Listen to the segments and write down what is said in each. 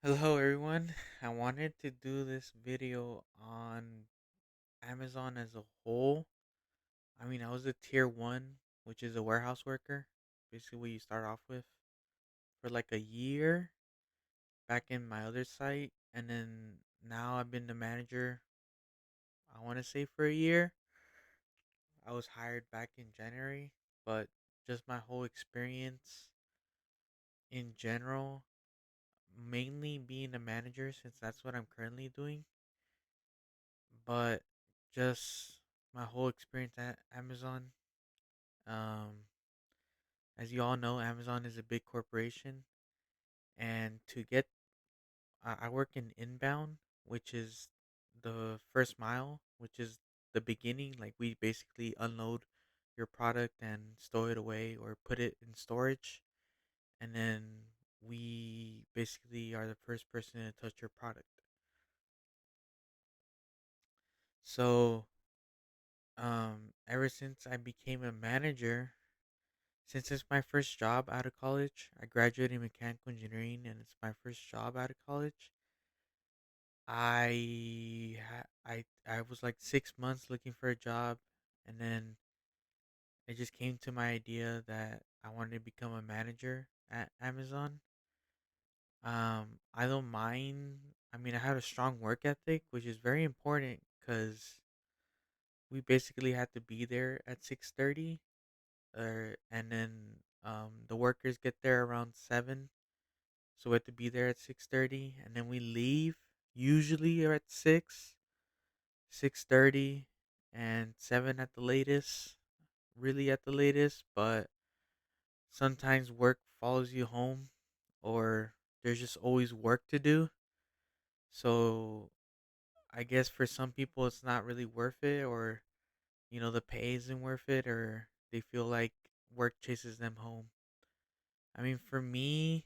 Hello everyone. I wanted to do this video on Amazon as a whole. I was a tier 1, which is a warehouse worker, basically what you start off with, for like a year back in my other site, and then now I've been the manager, I want to say, for a year. I was hired back in January, but just my whole experience in general, mainly being a manager since that's what I'm currently doing, but just my whole experience at Amazon. Um, as you all know, Amazon is a big corporation, and I work in inbound, which is the first mile, which is the beginning. Like, we basically unload your product and stow it away or put it in storage, and then we basically are the first person to touch your product. So, ever since I became a manager, since it's my first job out of college, I graduated in mechanical engineering and it's my first job out of college. I was like 6 months looking for a job, and then it just came to my idea that I wanted to become a manager at Amazon. I don't mind. I have a strong work ethic, which is very important because we basically had to be there at 6:30, and then the workers get there around 7. So we have to be there at 6:30, and then we leave usually at 6:30, and 7 at the latest, really at the latest. But sometimes work follows you home, or there's just always work to do. So I guess for some people it's not really worth it, or the pay isn't worth it, or they feel like work chases them home. For me,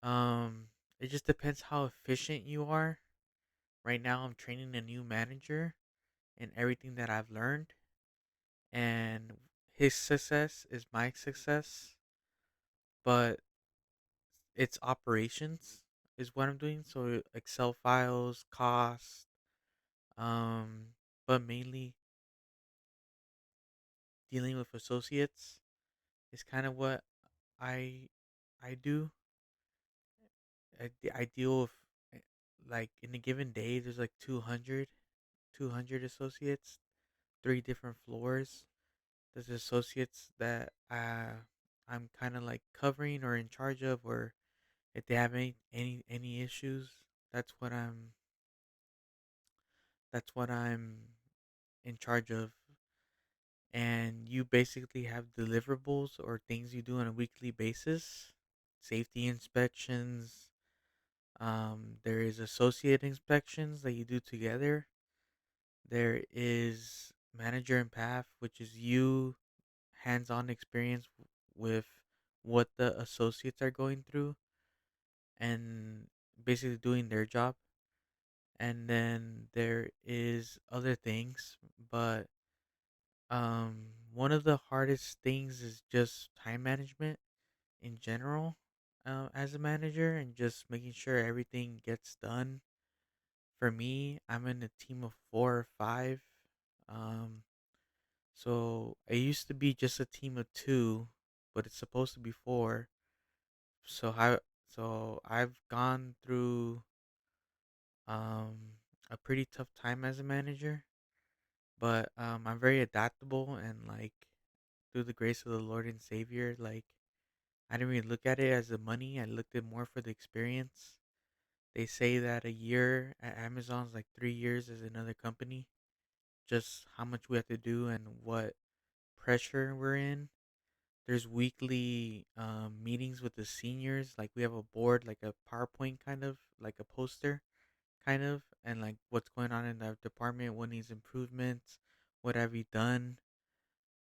um, it just depends how efficient you are. Right now, I'm training a new manager in everything that I've learned, and his success is my success, but it's operations is what I'm doing. So Excel files, cost, um, but mainly dealing with associates is kind of what I I do. I deal with, eh, like, in a given day, there's like 200 associates, 3 different floors. There's associates that I'm kind of like covering or in charge of, or if they have any issues, that's what I'm that's what I'm in charge of. And you basically have deliverables or things you do on a weekly basis, safety inspections. There is associate inspections that you do together. There is manager and path, which is you hands-on experience with what the associates are going through and basically doing their job. And then there is other things, but one of the hardest things is just time management in general, as a manager, and just making sure everything gets done. For me, I'm in a team of 4 or 5. Um, so it used to be just a team of 2, but it's supposed to be 4. So I've gone through a pretty tough time as a manager, but I'm very adaptable, and, like, through the grace of the Lord and Savior, like, I didn't really look at it as the money. I looked at it more for the experience. They say that a year at Amazon's like 3 years as another company. Just how much we have to do and what pressure we're in. There's weekly meetings with the seniors. Like, we have a board, like a PowerPoint, kind of like a poster, kind of, and like what's going on in the department, what needs improvements, what have you done,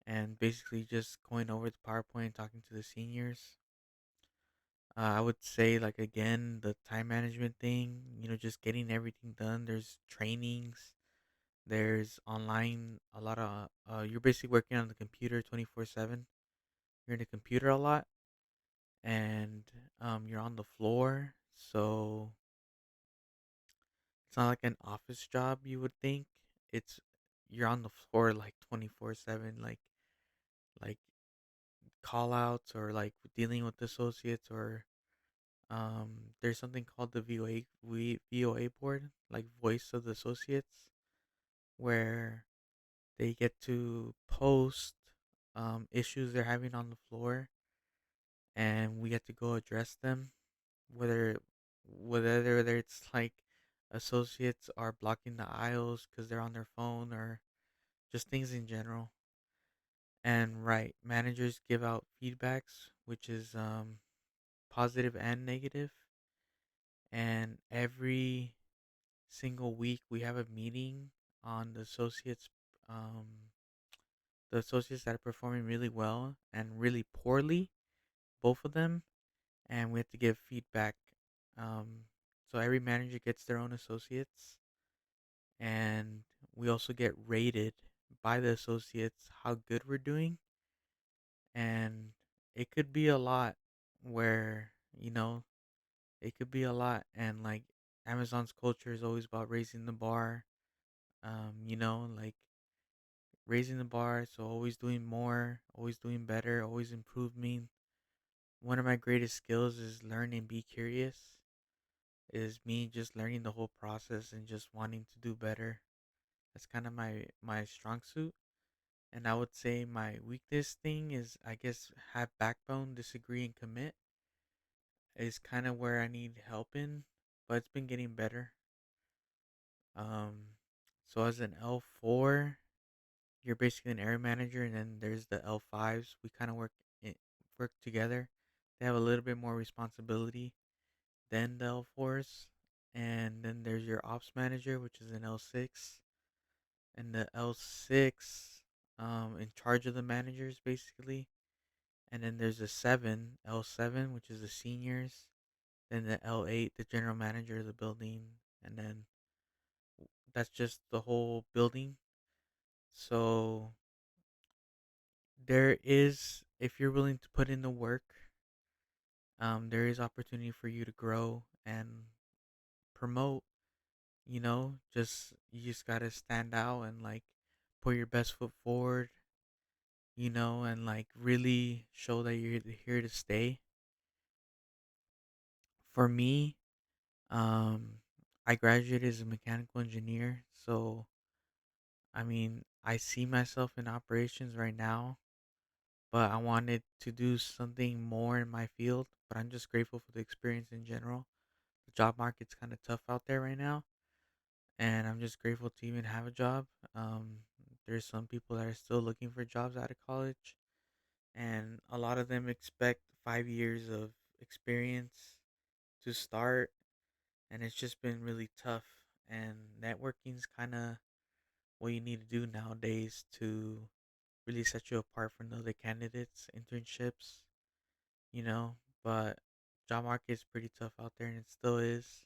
and basically just going over the PowerPoint, talking to the seniors. I would say, like, again, the time management thing, just getting everything done. There's trainings, there's online, a lot of, you're basically working on the computer 24/7. You're in the computer a lot, and you're on the floor. So it's not like an office job you would think. It's you're on the floor like 24/7, like call outs or like dealing with associates or there's something called the VOA board, like voice of the associates, where they get to post issues they're having on the floor, and we get to go address them. Whether whether it's like associates are blocking the aisles because they're on their phone or just things in general. And right, managers give out feedbacks, which is positive and negative. And every single week we have a meeting on um, the associates that are performing really well and really poorly, both of them, and we have to give feedback. Um, so every manager gets their own associates, and we also get rated by the associates how good we're doing. And it could be a lot where, it could be a lot. And like Amazon's culture is always about raising the bar, like raising the bar. So always doing more, always doing better, always improving. One of my greatest skills is learn and be curious. Is me just learning the whole process and just wanting to do better. That's kind of my strong suit. And I would say my weakness thing is, I guess, have backbone, disagree, and commit is kind of where I need help in, but it's been getting better. Um, so as an L4, you're basically an area manager, and then there's the L5s. We kind of work together. They have a little bit more responsibility than the L4s, and then there's your ops manager, which is an L6, and the L6 in charge of the managers basically. And then there's a 7, L7, which is the seniors. Then the L8, the general manager of the building. And then that's just the whole building. So there is, if you're willing to put in the work, there is opportunity for you to grow and promote. You just gotta stand out and like put your best foot forward, and like really show that you're here to stay. For me, I graduated as a mechanical engineer, so I mean, I see myself in operations right now, but I wanted to do something more in my field. But I'm just grateful for the experience in general. The job market's kind of tough out there right now, and I'm just grateful to even have a job. Um, there's some people that are still looking for jobs out of college, and a lot of them expect 5 years of experience to start, and it's just been really tough. And networking's kind of what you need to do nowadays to really set you apart from the other candidates, internships, you know. But job market is pretty tough out there, and it still is.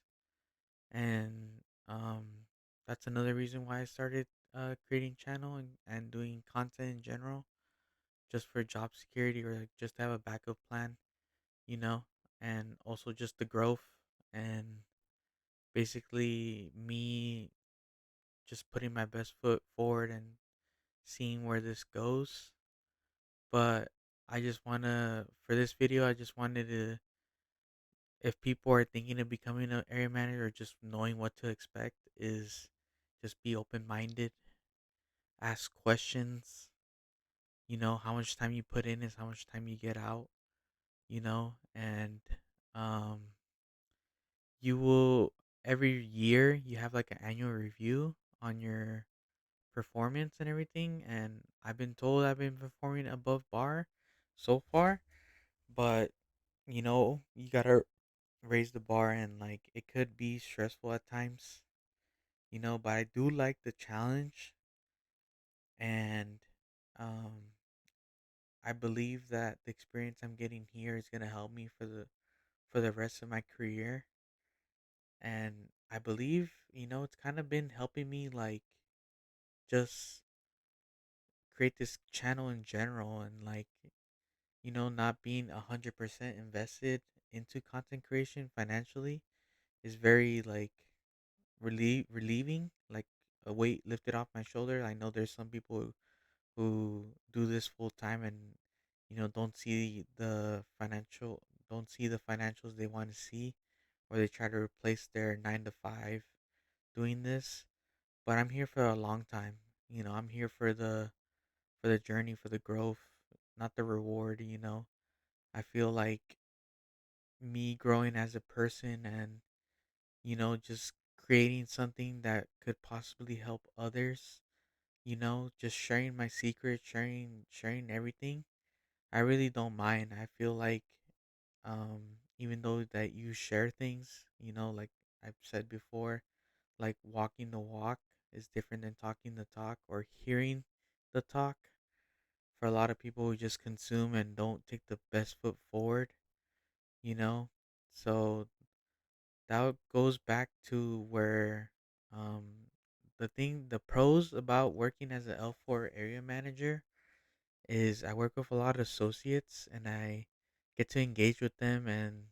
And that's another reason why I started creating channel and doing content in general, just for job security or like just to have a backup plan, you know, and also just the growth and basically me just putting my best foot forward and seeing where this goes. But I just wanna for this video, I just wanted to, if people are thinking of becoming an area manager or just knowing what to expect, is just be open minded, ask questions. How much time you put in is how much time you get out. And um, you will every year you have like an annual review on your performance and everything. And I've been told I've been performing above bar so far, but you gotta raise the bar, and like it could be stressful at times, but I do like the challenge. And um I believe that the experience I'm getting here is gonna help me for the rest of my career. And I believe, it's kind of been helping me like just create this channel in general, and like, not being 100% invested into content creation financially is very like relieving, like a weight lifted off my shoulder. I know there's some people who do this full time and don't see the financials they want to see, or they try to replace their 9 to 5 doing this. But I'm here for a long time. I'm here for the journey, for the growth, not the reward. I feel like me growing as a person and just creating something that could possibly help others, just sharing my secret, sharing everything. I really don't mind. I feel like even though that you share things, like I've said before, like walking the walk is different than talking the talk or hearing the talk. For a lot of people who just consume and don't take the best foot forward, you know. So that goes back to where um the pros about working as an L4 area manager is I work with a lot of associates and I get to engage with them, and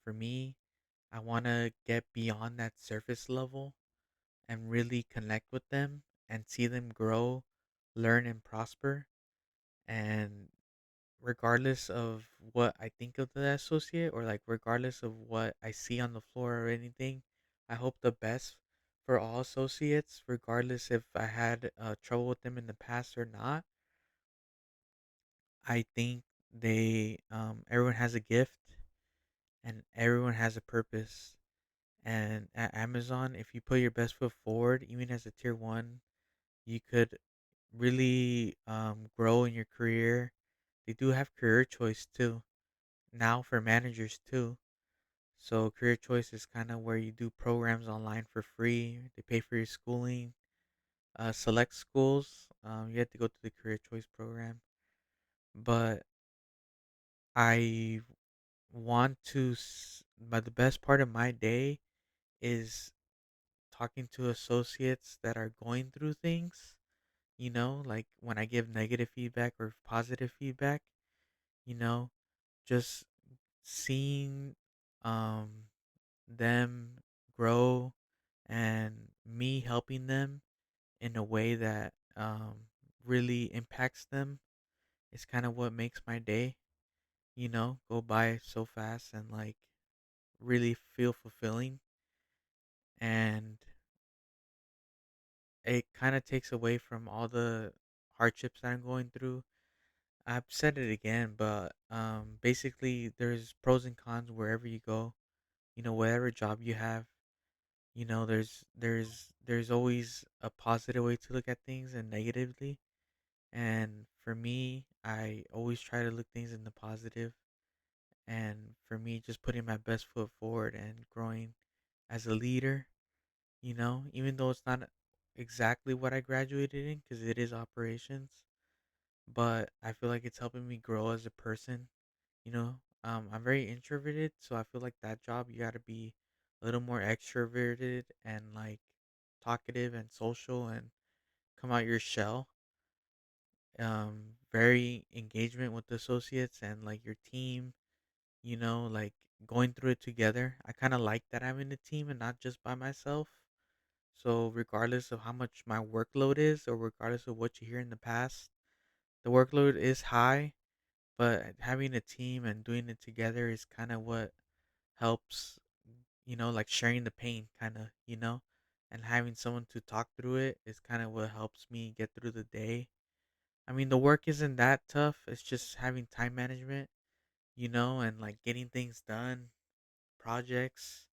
for me, I want to get beyond that surface level and really connect with them and see them grow, learn and prosper. And regardless of what I think of the associate, or like regardless of what I see on the floor or anything, I hope the best for all associates, regardless if I had trouble with them in the past or not. I think everyone has a gift and everyone has a purpose. And at Amazon, if you put your best foot forward, even as a tier one, you could really grow in your career. They do have career choice too now for managers too. So career choice is kind of where you do programs online for free. They pay for your schooling. Select schools, you have to go to the career choice program. But I but the best part of my day is talking to associates that are going through things. Like when I give negative feedback or positive feedback, you know, just seeing um them grow and me helping them in a way that really impacts them is kind of what makes my day, go by so fast and like really feel fulfilling. And it kind of takes away from all the hardships that I'm going through. I've said it again, but basically there's pros and cons wherever you go. Whatever job you have, there's always a positive way to look at things and negatively. And for me, I always try to look things in the positive. And for me, just putting my best foot forward and growing as a leader, even though it's not exactly what I graduated in, because it is operations, but I feel like it's helping me grow as a person. I'm very introverted, so I feel like that job you got to be a little more extroverted and like talkative and social and come out your shell. Very engagement with the associates and like your team, like going through it together. I kind of like that I'm in a team and not just by myself. So regardless of how much my workload is, or regardless of what you hear in the past, the workload is high, but having a team and doing it together is kind of what helps, like sharing the pain, kind of, and having someone to talk through it is kind of what helps me get through the day. I mean, the work isn't that tough. It's just having time management, and like getting things done, projects,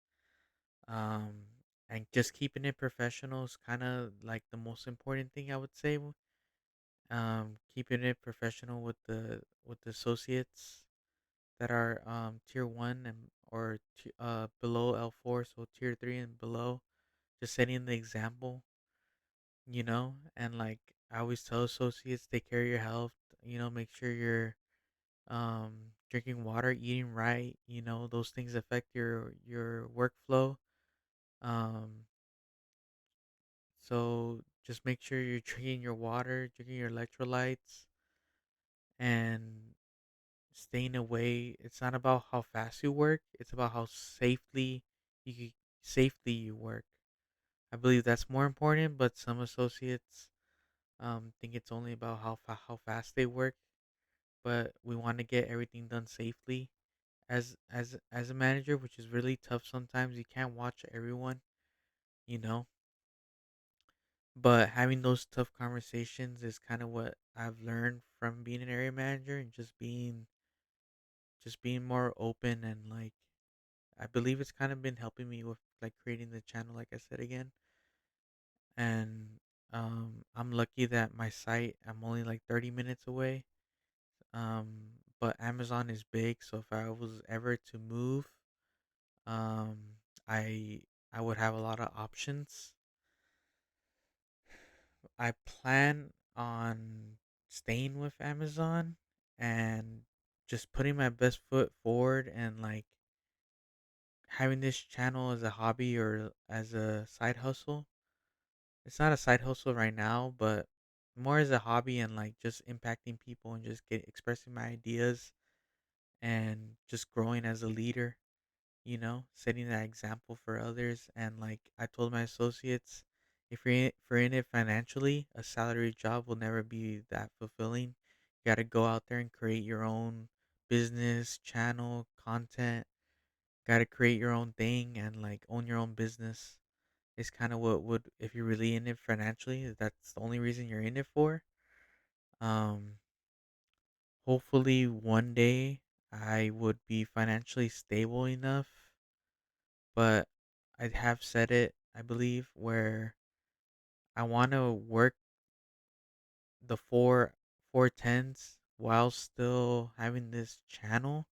um, and just keeping it professional is kind of like the most important thing I would say. Keeping it professional with the associates that are tier one and below L4, so tier three and below, just setting the example, and like I always tell associates, take care of your health, make sure you're drinking water, eating right, those things affect your workflow. Um, so just make sure you're drinking your water, drinking your electrolytes, and staying away. It's not about how fast you work. It's about how you safely you work. I believe that's more important, but some associates think it's only about how fast they work. But we want to get everything done safely. As a manager, which is really tough sometimes. You can't watch everyone, you know. But having those tough conversations is kind of what I've learned from being an area manager and just being more open and like I believe it's kind of been helping me with like creating the channel like I said again. And I'm lucky that my site I'm only like 30 minutes away. But Amazon is big, so if I was ever to move, um I I would have a lot of options. I plan on staying with Amazon and just putting my best foot forward and like having this channel as a hobby or as a side hustle. It's not a side hustle right now, but more as a hobby and like just impacting people and just get expressing my ideas and just growing as a leader, setting that example for others. And like I told my associates, if you're in it financially, a salary job will never be that fulfilling. You got to go out there and create your own business, channel, content. Got to create your own thing and like own your own business. Is kind of what would if you're really in it financially. That's the only reason you're in it for. Um, Hopefully one day I would be financially stable enough, but I have said it, I believe, where I want to work the four tens while still having this channel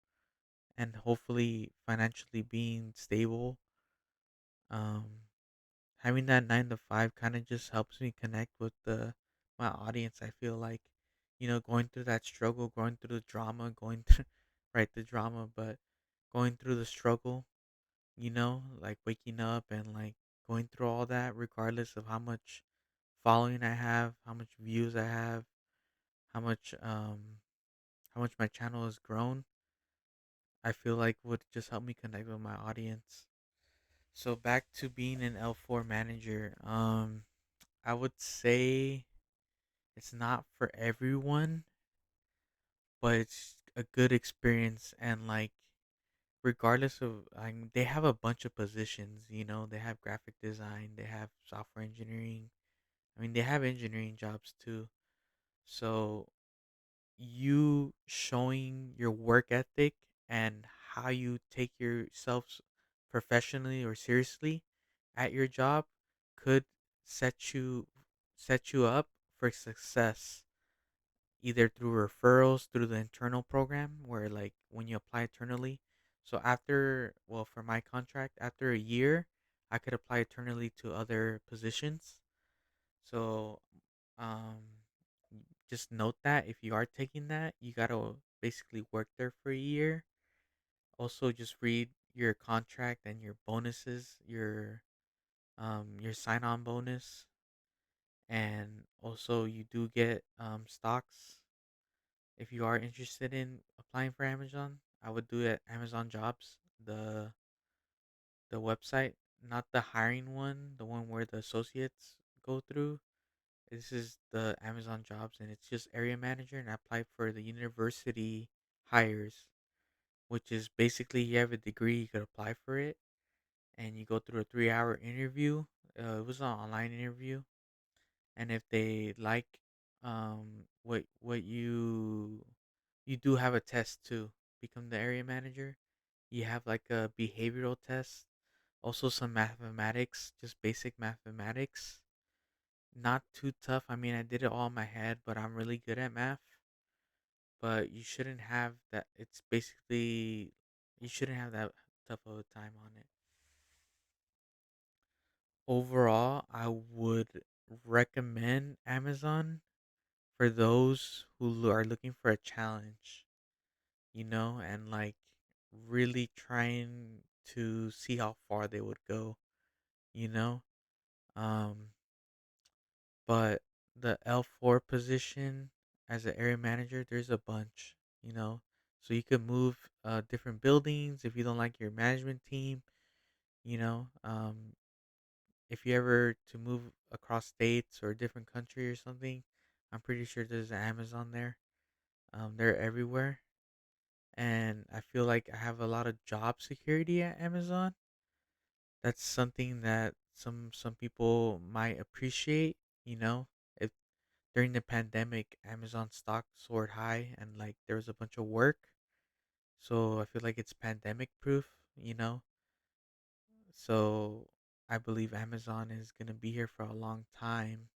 and hopefully financially being stable. Um, Having that 9 to 5 kind of just helps me connect with the my audience. I feel like, going through that struggle, going through the drama, going through right the drama, but going through the struggle, like waking up and like going through all that, regardless of how much following I have, how much views I have, how much um how much my channel has grown. I feel like would just help me connect with my audience. So back to being an L4 manager. I would say it's not for everyone, but it's a good experience and like regardless of they have a bunch of positions, they have graphic design, they have software engineering. I mean, they have engineering jobs too. So you showing your work ethic and how you take yourself professionally or seriously at your job could set you set you up for success either through referrals through the internal program where like when you apply internally. So after, well, for my contract, after a year, I could apply internally to other positions. So um just note that if you are taking that, you got to basically work there for a year. Also just read your contract and your bonuses, your sign-on bonus, and also you do get stocks. If you are interested in applying for Amazon, I would do it at Amazon Jobs, the website, not the hiring one, the one where the associates go through. This is the Amazon Jobs, and it's just area manager, and I applied for the university hires, which is basically you have a degree, you could apply for it, and you go through a 3-hour interview. It was an online interview, and if they like what you do have a test to become the area manager. You have like a behavioral test, also some mathematics, just basic mathematics. Not too tough. I mean, I did it all in my head, but I'm really good at math. But you shouldn't have that. It's basically you shouldn't have that tough of a time on it. Overall, I would recommend Amazon for those who are looking for a challenge, and like really trying to see how far they would go, you know. Um, but the L4 position as an area manager, there's a bunch, you know. So you could move different buildings if you don't like your management team. You know, if you ever to move across states or a different country or something, I'm pretty sure there's an Amazon there. They're everywhere, and I feel like I have a lot of job security at Amazon. That's something that some people might appreciate. You know, if during the pandemic, Amazon stock soared high and like there was a bunch of work, so I feel like it's pandemic proof. You know, so I believe Amazon is gonna be here for a long time.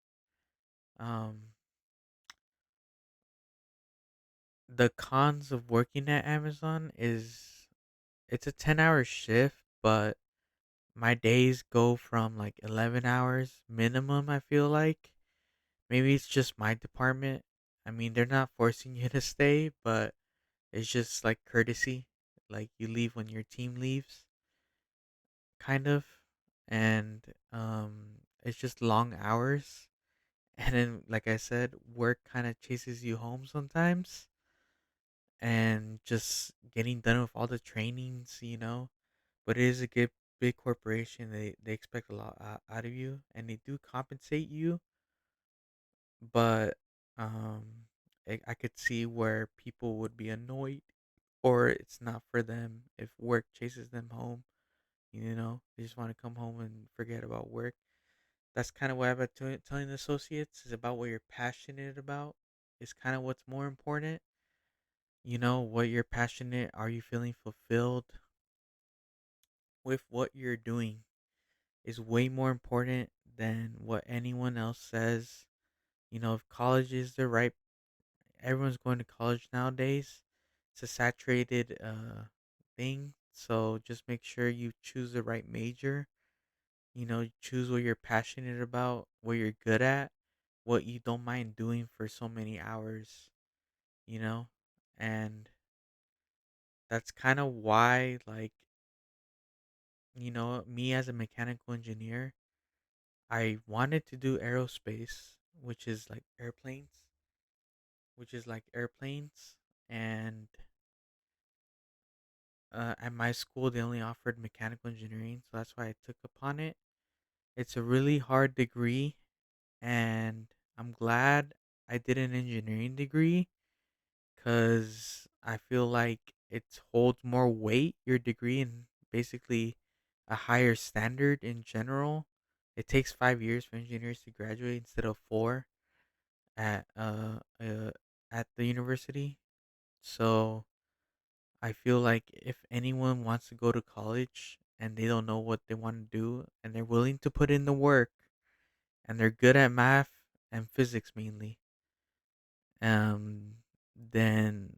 Um, the cons of working at Amazon is it's a 10-hour shift, but my days go from like 11 hours minimum, I feel like. Maybe it's just my department. I mean, they're not forcing you to stay, but it's just like courtesy. Like you leave when your team leaves, kind of. And it's just long hours. And then, like I said, work kind of chases you home sometimes. And just getting done with all the trainings, But it is a good big corporation. They expect a lot out of you, and they do compensate you. But um, I could see where people would be annoyed, or it's not for them if work chases them home. They just want to come home and forget about work. That's kind of what I've been telling the associates is about what you're passionate about. Is kind of what's more important. What you're passionate. Are you feeling fulfilled with what you're doing? Is way more important than what anyone else says. If college is the right, everyone's going to college nowadays. It's a saturated thing. So just make sure you choose the right major. Choose what you're passionate about, what you're good at, what you don't mind doing for so many hours, you know? And that's kind of why, like, me as a mechanical engineer, I wanted to do aerospace, which is like airplanes, which is like airplanes. And at my school, they only offered mechanical engineering, so that's why I took upon it. It's a really hard degree, and I'm glad I did an engineering degree because I feel like it holds more weight, your degree, and basically a higher standard in general. It takes 5 years for engineers to graduate instead of four at at the university. So I feel like if anyone wants to go to college and they don't know what they want to do and they're willing to put in the work and they're good at math and physics mainly, um, then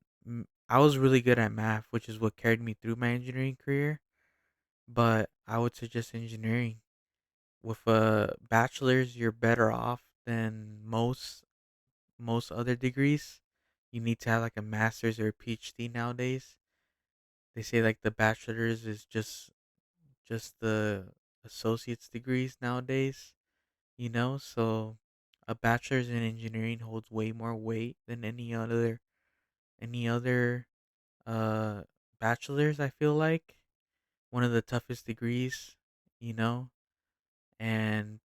I was really good at math, which is what carried me through my engineering career. But I would suggest engineering. With a bachelor's, you're better off than most other degrees. You need to have like a master's or a PhD nowadays. They say like the bachelor's is just the associate's degrees nowadays, So a bachelor's in engineering holds way more weight than any other uh bachelor's, I feel like. One of the toughest degrees, you know? And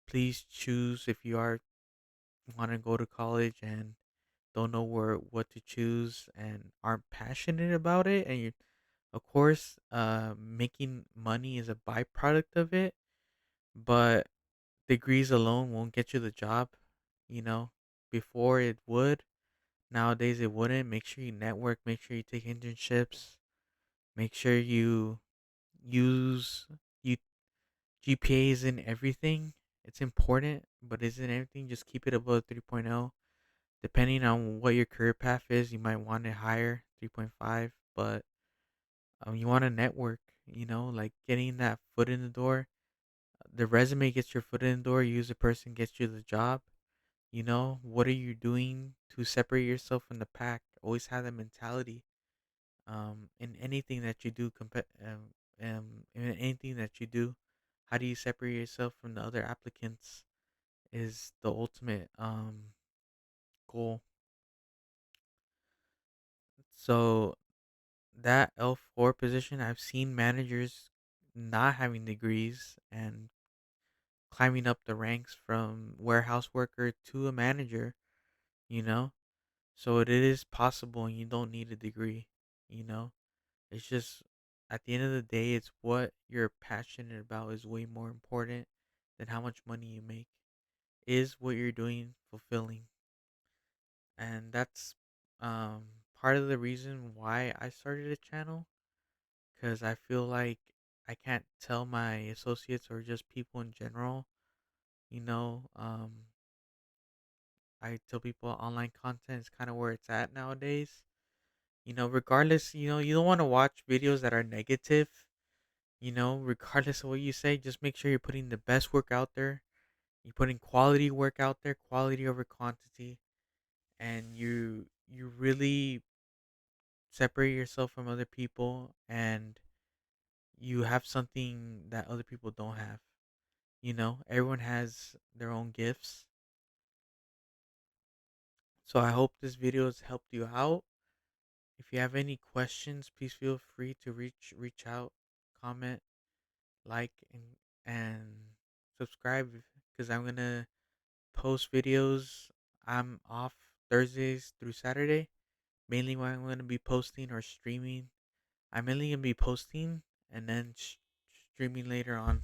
please choose if you are want to go to college and don't know what to choose and aren't passionate about it, and you of course making money is a byproduct of it, but degrees alone won't get you the job, you know. Before it would, nowadays it wouldn't. Make sure you network, make sure you take internships, make sure you use you GPA is in everything. It's important, but isn't everything. Just keep it above 3.0. Depending on what your career path is, you might want it higher, 3.5. But you want to network, like getting that foot in the door. The resume gets your foot in the door. You as a person gets you the job. What are you doing to separate yourself from the pack? Always have that mentality. In anything that you do, in anything that you do, how do you separate yourself from the other applicants? Is the ultimate goal. So that L4 position, I've seen managers not having degrees and climbing up the ranks from warehouse worker to a manager, you know? So it is possible and you don't need a degree, you know? It's just at the end of the day, it's what you're passionate about is way more important than how much money you make. Is what you're doing fulfilling? And that's part of the reason why I started a channel, because I feel like I can't tell my associates or just people in general, you know, I tell people online content is kind of where it's at nowadays. Regardless, you don't want to watch videos that are negative, regardless of what you say, just make sure you're putting the best work out there. You're putting quality work out there, quality over quantity, and you really separate yourself from other people and you have something that other people don't have. Everyone has their own gifts. So I hope this video has helped you out. If you have any questions, please feel free to reach out, comment, like, and subscribe because I'm gonna post videos. I'm off Thursdays through Saturday. Mainly when I'm gonna be posting or streaming. I'm mainly gonna be posting and then streaming later on.